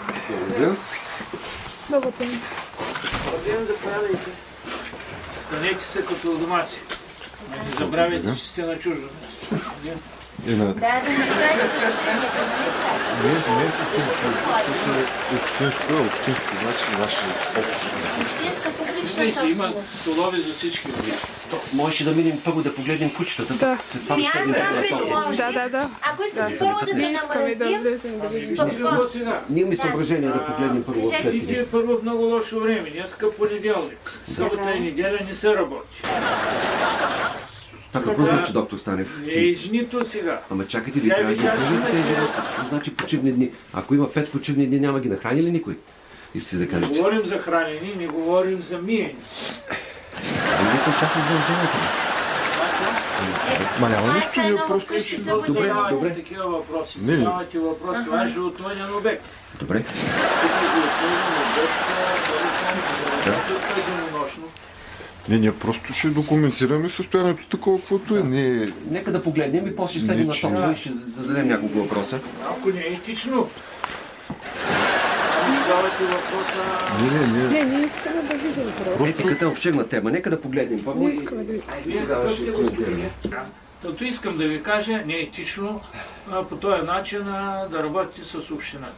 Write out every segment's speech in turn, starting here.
Добър Добър ден. Добре, заповядайте. Станете се като у дома си. Не забравяйте, че сте на чуждо място. Да, да не забравяйте да се тръгнете, нали така? Не съвсем общинско, значи наше общо. Общинска публична Има собственост. столови за всички. Можеше да минем първо да погледнем кучетата. Да. След това Аз знам предложи. Да. Ако искате първо да се Искаме да намразим, влезем да видим. Вижте какво сега. Ние ми съображение да погледнем първо Кажете след Ти е първо в много лошо време. Днеска понеделник. Събота и неделя не се работи. Това какво значи, доктор Станев? Нито сега. Ама чакайте, ви трябва да определите тези животи. Какво значи почивни дни? Ако има 5 почивни дни, няма ги нахрани ли никой? Искате да Не кажете. говорим за хранене, не говорим за миене. Вие част от задълженията ли? Ма няма нищо, това е ние много просто къщи ще... събота и Добре, неделя. добре. Такива въпроси. Не, не. Задавате въпрос, това е животновъден обект. Добре. Тук е животновъден обект, да е денонощно. Ние просто ще документираме състоянието такова, каквото е. Не... Нека да погледнем и после ще седнем на топла и ще зададем няколко въпроса. Ако не е етично. Задавате въпроса... Не искаме да видим просто. Етиката е обширна тема. Нека да погледнем първо Не и искаме да видим. тогава ще коментираме. Като искам да ви кажа, не е етично по този начин да работите с общината.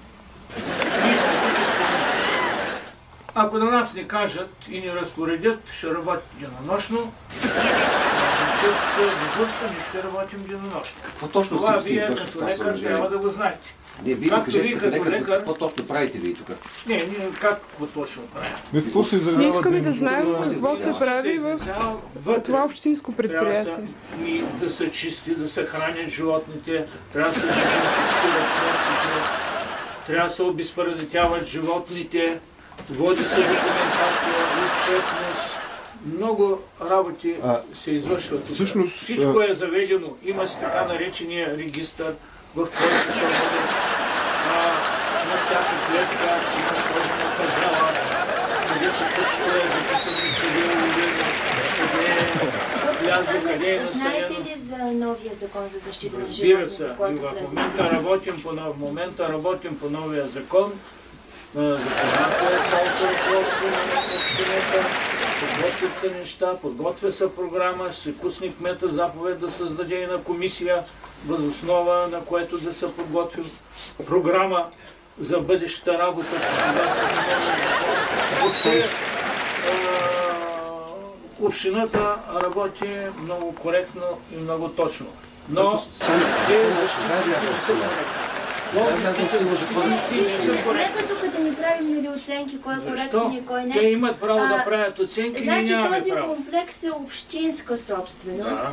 Ние сме тук изпълнители. Ако на нас не кажат и ни разпоредят, ще работим денонощно. Значи, дежурство, ние ще работим денонощно. Какво точно Това си вие извършва като това лекар трябва съоръжение? да го знаете. Не, вие Както кажете вие като като лекар, лекар- какво точно правите вие тук? Не, ние какво точно правим? Не в какво се Ние изразява искаме да дейността? знаем какво се прави в това общинско предприятие. Да се чисти, да се хранят животните, трябва да се дезинфекцират клетките, трябва да се обезпаразитяват животните, води се документация, отчетност. Много работи се извършват тук. всъщност, Всичко е заведено. Има си така наречения регистър, в който се води на всяка клетка, има сложена табела, където точно е записано, къде е уведено, къде е влязло, къде е Знаете настанено. ли за новия закон за защита на Разбира се, животните, и който в влезе? момента работим по новия закон. Запознато е цялото ръководство на общината, подготвят се неща, подготвя се програма, ще се пусне кмета заповед да създаде и на комисия, въз основа на което да се подготви програма за бъдещата работа по съгласието на новия закон. Въобще, общината работи много коректно и много точно. Но тези защитници не са коректни. Лобистите защитници не са коректни. Нека тук да ни правим нали, оценки, кой е Защо? коректен и кой не. Те имат право да правят оценки, ние Значи нямаме този право. комплекс е общинска собственост. Да.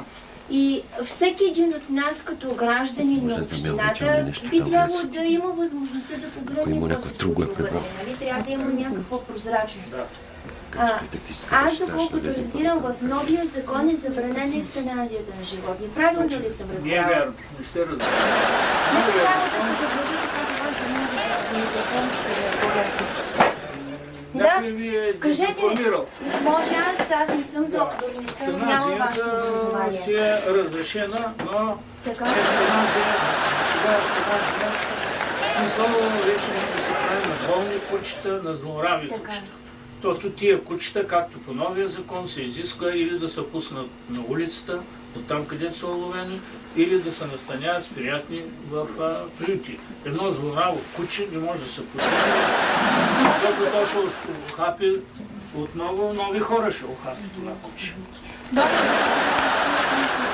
И всеки един от нас, като гражданин на Може да замелваме общината, нещо би там трябвало влезе. да има възможността да погледне има какво някой се друг го е случва вътре. прибрал. Нали? Трябва да има някаква прозрачност. Да. Аз, доколкото разбирам, в новия закон е забранена евтаназията на животни. Правилно ли съм Не е разбрала? вярно, не сте разбрали. Нека само да се предложи така, това да може да се ми помощ, да е по-ясно. Някой ви е Кажете, дезинформирал. може аз не съм доктор, не съм, нямам вашето Евтаназията образование. си е разрешена, но Така? евтаназия, сега евтаназия, смисъл вече да се прави на болни кучета, на злорави Така. кучета. Тото тия кучета, както по новия закон, се изисква или да се пуснат на улицата, от там където са уловени, или да се настаняват с приятни в приюти. Едно злораво куче не може да се пусне, защото то ще ухапи отново нови хора ще ухапи това куче. Доктор, за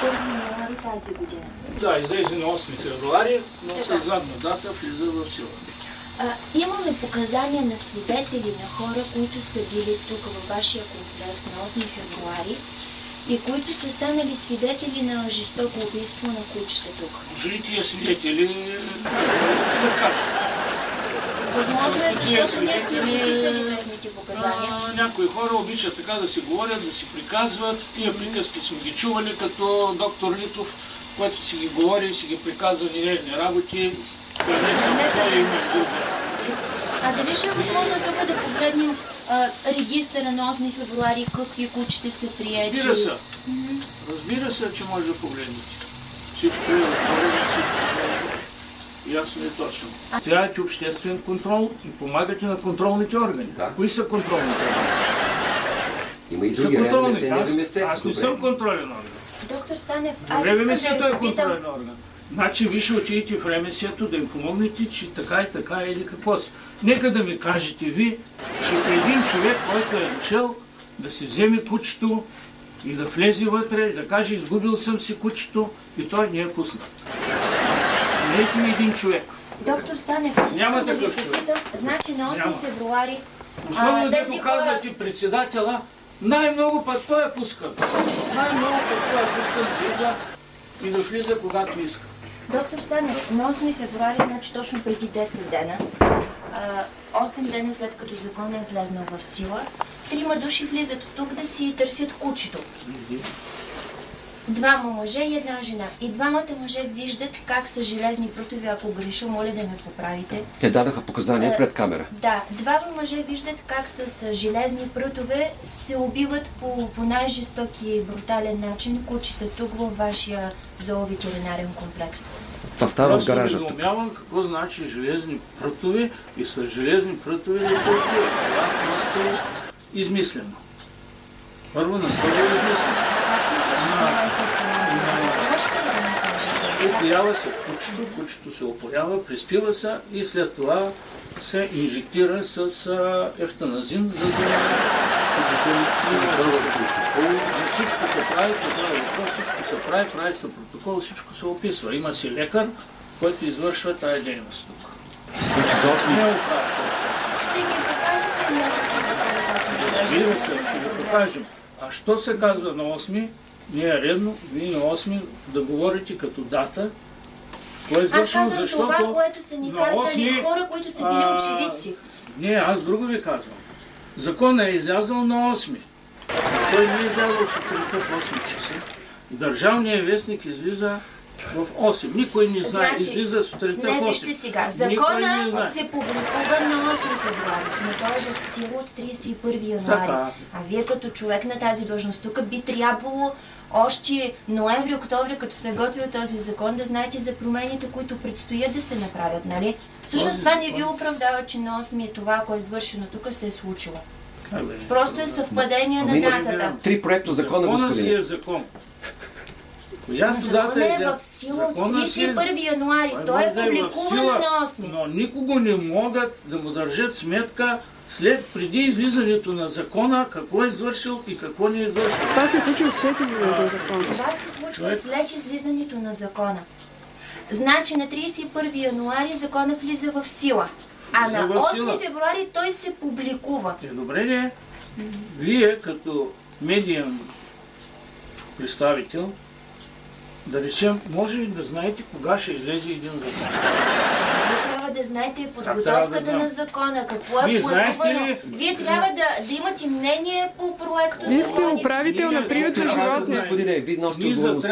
31 януари тази година. Да, излезе на 8 февруари, но с задна дата влиза в сила. Имаме показания на свидетели, на хора, които са били тук във вашия комплекс на 8 февруари и които са станали свидетели на жестоко убийство на кучета тук. Жили тия свидетели да кажат. Възможно е, защото ние сме записали техните показания. Някои хора обичат така да си говорят, да си приказват. Тия приказки сме ги чували, като доктор Литов, който си ги говори и си ги приказва нередни работи. А дали ще е възможно тук да погледнем регистъра на 8 февруари, какви кучета са приети? Разбира се. Разбира се, че може да погледнете. Всичко е отворено, всичко е. ясно и точно. Стоявате обществен контрол и помагате на контролните органи. Да. Кои са контролните органи? Има и Са други контролни. РМС. Аз не съм контролен орган. Доктор Станев, аз РМС-то искам да е ви попитам. контролен орган. Значи вие ще отидете в РМС-то да им помогнете, че така и така или какво си. Нека да ми кажете ви, че един човек, който е дошъл да си вземе кучето и да влезе вътре, и да каже, изгубил съм си кучето и той не е пуснат. Нейте ми един човек. Доктор Станев, аз Няма искам да ви такъв човек. попитам. Значи на 8 Няма. февруари Особено да тези го казвате председателя, най-много път той е пускан. Най-много път той е пускан да идва и да влиза когато иска. Доктор Станев, на 8 февруари, значи точно преди 10 дена, 8 дена след като законът е влезнал в сила, 3 души влизат тук да си търсят кучето. Двама мъже и една жена. И двамата мъже виждат как са железни прътове, ако греша, моля да ме поправите. Те дадаха показания пред камера. Да, двама мъже виждат как с железни прътове се убиват по най-жестоки и брутален начин кучета тук във вашия зооветеринарен комплекс. Това става в Просто гаража. недоумявам какво значи железни прътове и с железни прътове да се убиват. Това просто е измислено. Първо на първо е измислено. Как се свършва моята информация? Можете ли да ми кажете? Опоява се кучето се опоява, приспива се и след това се инжектира с ефтаназин, за да всичко се прави, всичко се прави се протокол, всичко се описва. Има си лекар, който извършва тая дейност тук. Значи за 8 Не управител. Ще ни покажете някакви Разбира се, ще ви покажем. А що се казва на 8? Не е редно вие на 8 да говорите като дата. Кое е Аз извършено, казвам защото това, което са ни на казали 8, хора, които са били очевидци. Не, аз друго ви казвам. Законът е излязъл на 8. Той не е излязъл сутринта в 8 часа. Държавният вестник излиза в 8. Никой не знае, Значи, излиза сутринта в 8. Не, вижте сега. Никой не Закона знае. се публикува на 8 февруари, но той е в сила от 31 януари. Така. А вие като човек на тази длъжност тук би трябвало още ноември-октомври, като се готвил този закон, да знаете за промените, които предстоят да се направят, нали? Всъщност това не ви оправдава, че на 8 това, ако е извършено тук, се е случило. Просто е съвпадение на датата. 3 проекта закона, Закона си господин. е закон. Но Която дата законът е е в сила от Законът си е- 31 януари. Той Той е може да е в публикуван сила, на 8. Но никого не могат да му държат сметка преди излизането на закона, какво е извършил и какво не е извършил. Това се е случило след излизането на закона. Това се случва след излизането на закона. Значи на 31 януари закона влиза в сила. А Влиза на в 8 сила. февруари той се публикува. Добре ли? Вие като медиен представител, да речем, може ли да знаете кога ще излезе един закон? Вие трябва да знаете трябва да подготовката знам? на закона, какво е Вие знаете планувано. ли? Вие трябва да имате мнение по проекто Вие сте законите. управител на приют за животни. Господине, вие носите Ние отговорността.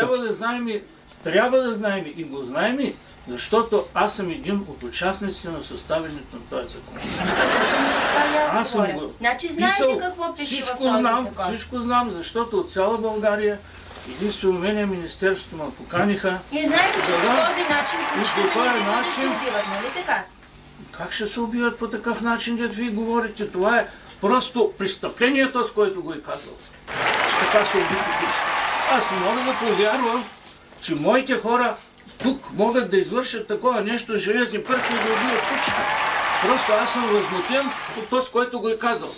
трябва да знаем и го знаем, защото аз съм един от участниците на съставянето на този закон. Точно за това и Аз аз съм говоря. го Значи знаете писал, какво пише в всичко този знам, закон. Всичко знам, защото от цяла България единствено мене Министерството ме поканиха. И знаете, че Да, по да. този начин И кучетата по този не бива да се начин- убиват, нали така? Как ще се убиват по такъв начин, дето вие говорите? Това е просто престъплението, с което го е казал. Че така се убити кучета. Аз не мога да повярвам, че моите хора тук могат да извършат такова нещо, железни пърки и да убиват кучета. Просто аз съм възмутен от това, с което го е казал.